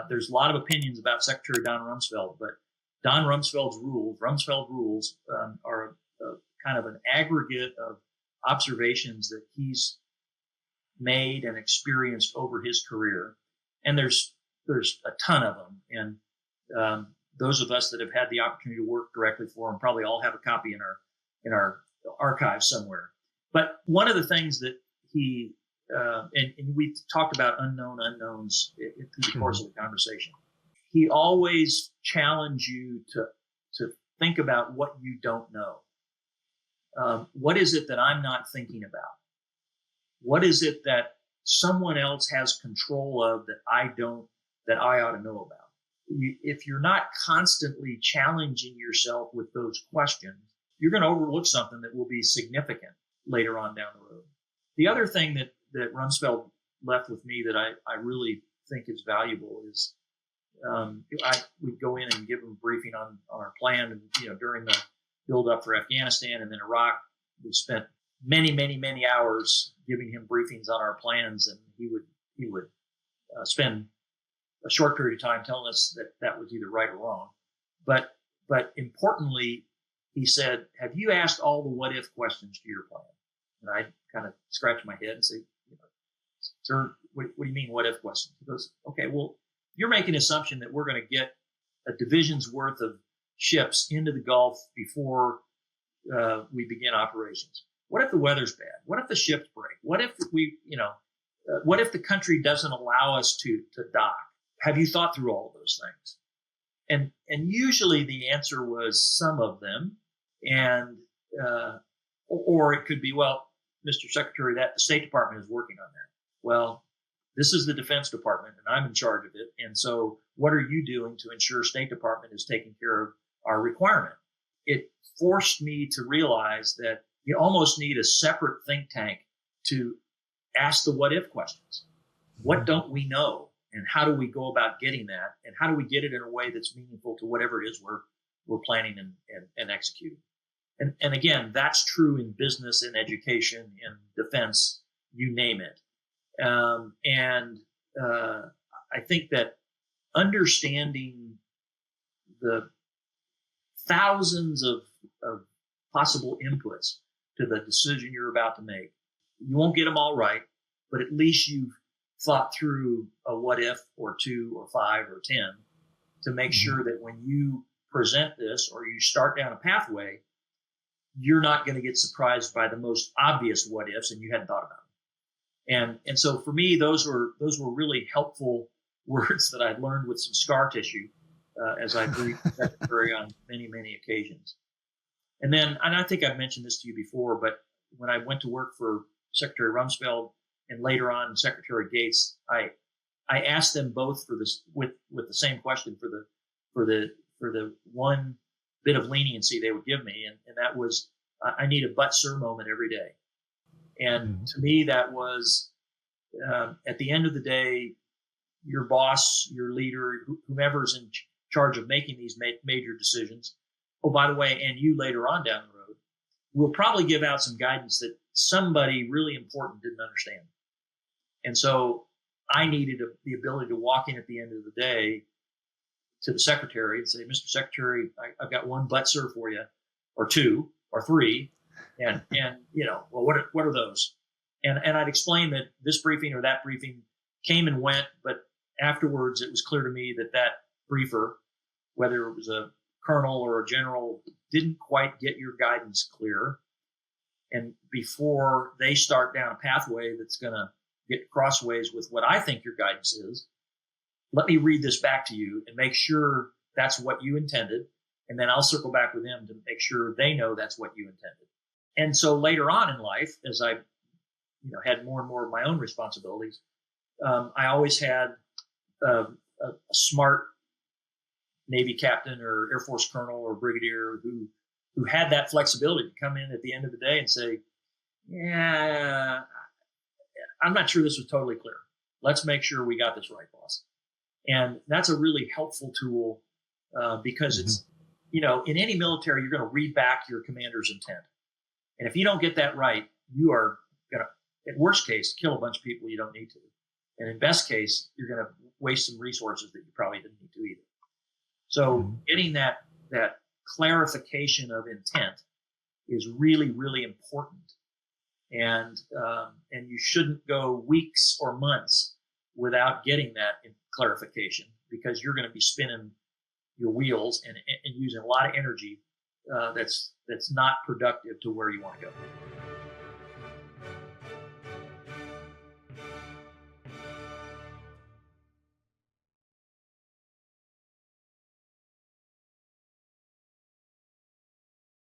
There's a lot of opinions about Secretary Don Rumsfeld, but Don Rumsfeld rules are kind of an aggregate of observations that he's made and experienced over his career. And there's a ton of them. And those of us that have had the opportunity to work directly for him probably all have a copy in our archive somewhere. But one of the things that he and we talked about unknown unknowns through the course of the conversation. He always challenged you to think about what you don't know. What is it that I'm not thinking about? What is it that someone else has control of that I ought to know about? If you're not constantly challenging yourself with those questions, you're going to overlook something that will be significant later on down the road. The other thing that Rumsfeld left with me that I really think is valuable is we'd go in and give him a briefing on our plan, and during the build up for Afghanistan and then Iraq, we spent many hours giving him briefings on our plans, and he would spend a short period of time telling us that was either right or wrong. But importantly, he said, "Have you asked all the what if questions to your plan?" And I kind of scratch my head and say, "Sir, what do you mean what if questions?" He goes, "Okay, well, you're making an assumption that we're going to get a division's worth of ships into the Gulf before we begin operations. What if the weather's bad? What if the ships break? What if what if the country doesn't allow us to dock? Have you thought through all of those things?" And usually the answer was some of them, and or it could be, "Well, Mr. Secretary, that the State Department is working on that." Well, this is the Defense Department, and I'm in charge of it. And so what are you doing to ensure State Department is taking care of our requirement? It forced me to realize that you almost need a separate think tank to ask the what if questions. What don't we know? And how do we go about getting that? And how do we get it in a way that's meaningful to whatever it is we're planning and executing? And again, that's true in business, in education, in defense, you name it. I think that understanding the thousands of possible inputs to the decision you're about to make, you won't get them all right, but at least you've thought through a what if or 2 or 5 or 10 to make sure that when you present this or you start down a pathway, you're not going to get surprised by the most obvious what ifs and you hadn't thought about them. And so for me, those were really helpful words that I'd learned with some scar tissue as I briefed the Secretary on many occasions. And I think I've mentioned this to you before, but when I went to work for Secretary Rumsfeld and later on Secretary Gates, I asked them both for this with the same question for the one bit of leniency they would give me, and that was, I need a but sir moment every day. And to me, that was at the end of the day, your boss, your leader, whomever's in charge of making these major decisions. Oh, by the way, and you later on down the road, will probably give out some guidance that somebody really important didn't understand. And so I needed the ability to walk in at the end of the day to the secretary and say, "Mr. Secretary, I've got one but sir for you, or 2 or 3. And well, what are those?" And I'd explain that this briefing or that briefing came and went, but afterwards it was clear to me that briefer, whether it was a colonel or a general, didn't quite get your guidance clear. And before they start down a pathway that's going to get crossways with what I think your guidance is, let me read this back to you and make sure that's what you intended. And then I'll circle back with them to make sure they know that's what you intended. And so later on in life, as I had more and more of my own responsibilities, I always had a smart Navy captain or Air Force colonel or brigadier who had that flexibility to come in at the end of the day and say, "Yeah, I'm not sure this was totally clear. Let's make sure we got this right, boss." And that's a really helpful tool because it's, in any military, you're going to read back your commander's intent. And if you don't get that right, you are going to, at worst case, kill a bunch of people you don't need to. And in best case, you're going to waste some resources that you probably didn't need to either. So getting that clarification of intent is really, really important. And you shouldn't go weeks or months without getting that clarification, because you're going to be spinning your wheels and using a lot of energy that's not productive to where you want to go.